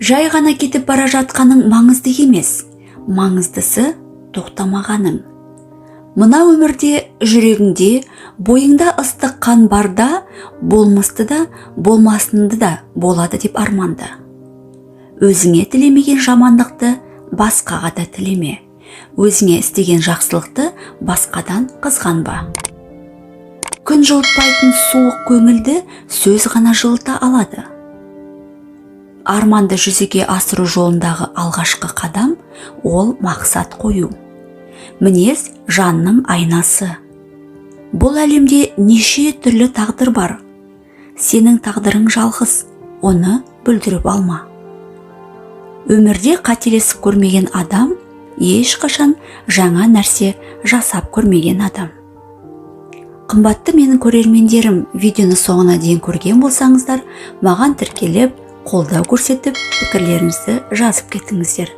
Жай ғана кетіп бара жатқаның маңызды емес, маңыздысы тоқтамағаның. Мына өмірде, жүрегіңде, бойыңда ыстық қан барда, болмысты да, болмасынды да болады деп арманда. Өзіңе тілемеген жамандықты басқаға да тілеме. Өзіңе істеген жақсылықты басқадан қызғанба. Күн жылытпайтын суық көңілді сөз ғана жылыта алады. Арманды жүзеге асыру жолындағы алғашқы қадам ол мақсат қою. Мінез жанның айнасы. Бұл әлемде неше түрлі тағдыр бар. Сенің тағдырың жалғыз, оны бүлдіріп алма. Өмірде қателесіп көрмеген адам, ешқашан жаңа нәрсе жасап көрмеген адам. Қымбатты менің көрермендерім, видеоны соңына дейін көрген болсаңыздар, маған тіркеліп, қолдау көрсетіп, пікірлеріңізді жазып кетіңіздер.